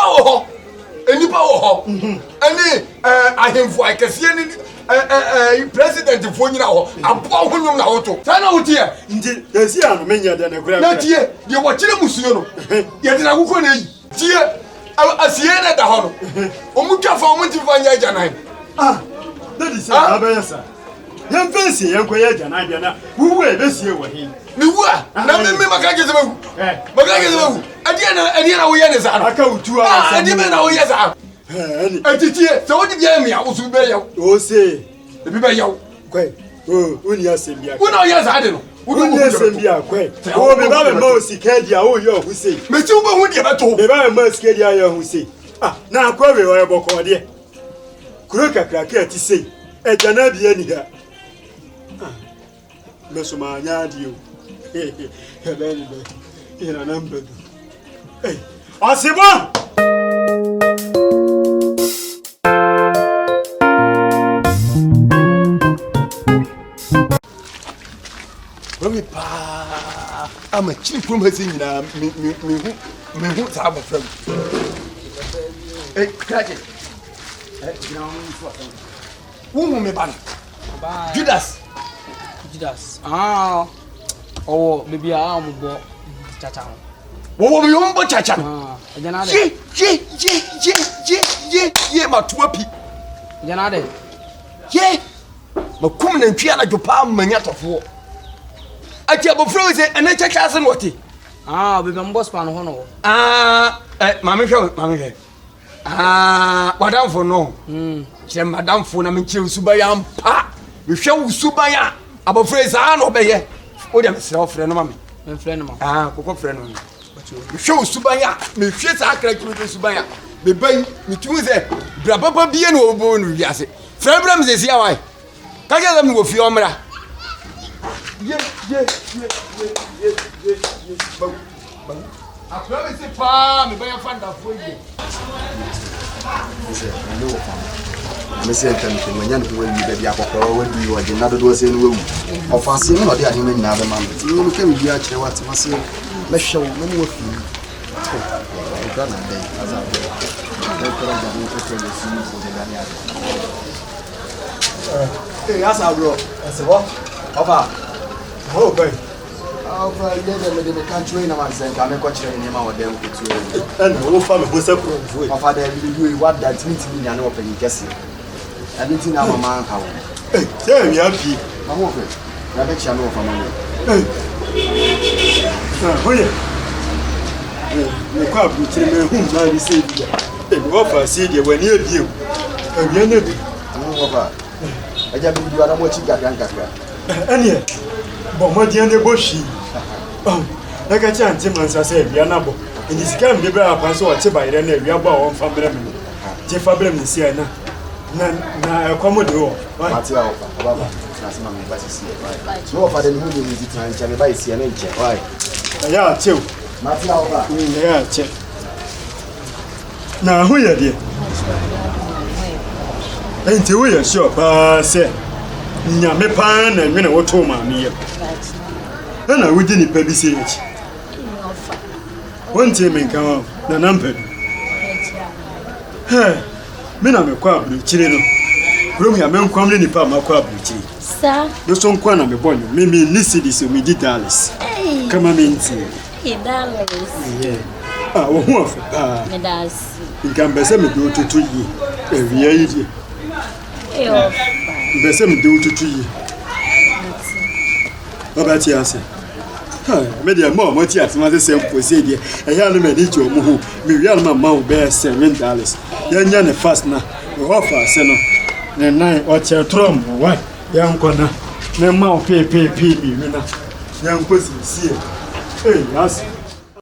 ho. Enipa wo ho. Ani ahemfo akese ni president fo nyina ho. Abo honum na ho to. Sa na wo tie. Ndi yesi anu menya de na kura. Na tie, de wo kire musuo no. Ye de na akoko na yi. Tie asiye na da ho no. Omutwa fa omunti fa nya janan. That is abayasa. Yan fancy yan koya janan dia na. Wuwu e besie wo hin. Ni wu a na me makaje se bagu. Makaje se bagu. Adi na wo ye ne sa no. Aka utu a. Adi me na wo ye sa. Atitie, so what did you me? I was be yaw. O say, e bi be yaw. Kwai. Uni asembia. Wo na ye sa de no. Uni asembia kwai. O me ba me mo sika dia o yo hu sei. Me ti wo hu de ba to. Me ba me mo sika dia yo hu sei. Na kwa we o boko de. Kuro kakra ka ti sei. E jana bia ni ha. Me so ma nya di o. He be ni be. Ina namba do. Asiba! Wami pa ama chiri from hasi nyina me hu ta ba from kraje na on so wo me ban Judas oh baby mo bo chacha wo me yo mbo chacha ejana de ye ma tuapi ejana de ye makum na ntwi ana jopa manya tofo ati abofro se ene chacha se noti baby mo boss pa no ho no mama hwe madam for no che madam for na me che usuba ya mpa me hwe usuba ya abofro se no be ye o de me se ofre no mama me friend ma kokko friend no me hwe usuba ya me hwe sa akra kiro usuba ya be bai me tu se bra papa bie no obo no wiase friend bra me se sia wai ka ga me wo fi omra ye bang akwai se pa me baya fanda foye me se kan ke manya no we bi bia kokoro we bi o de na dodo se no we ofase no de ade me nyina be ma me ti no ke bi a kire wa ti ma se me hwe wo me wo fi o ga na de azabo e ko ra ga ni ko le si ko de ga ni a asa bro ase wo ofa Oh boy. Ofa ile de me kan train na man sen ka me ko kire ni ma wo dem ko tu Wo fa me bo se pro vo. Ofa de bi do what that meet me nya no open kese. Anything na mama ka wo. Say we happy. Mama ofe. Na be chia no ofa mama. Oye. Me kwa bu tire me hu na ni se bia. Wo fa se de wani abie. Abie na bi. Mama ofa. Aja bi do ara mo chi gagan kakra. Anie. Bo mo dia ne bo shi. Na ka chi anti man sa se bia na bo. Ni sika mbe bra akwan so o che ba ire na wi abo a won fa bra me. Je fa bra me si na. Na akomodo wo. Mati a ofa. Baba. Na se mama ba si. No ofa de ni hu ni di tan cha me ba si na nche. Why? Ya chew. Mati a ofa. Ya che. Na hu ya de. Enti wo ya sure pa se. Nya me pa na nwene wo to ma me ye. Na wudi ni pa bi se echi. Wonte me nkan na nampe. Me na me kwa abru chire no. Kuro ya me nkwam ni pa ma kwa abru chire. Sa. Do so nkwa na me bonyo. Me ni cedi so me di dollars. Kama me nti. Dollars. Yeah. Wo hu afa. Me das. Nkan be se me do tutu yi. Ewia yi di. Bese me do tutu yi. Baba ti ase. Me dia mo ti ase ma se sempo se die. E ya no me di jo mo hu. Me wi al ma wo be $7. Ya nya ne fast na. Wo fa se no. Ne nine o che trom wa. Ya nkona. Ne ma o pe bi na. Ya nkosi sie. Yes.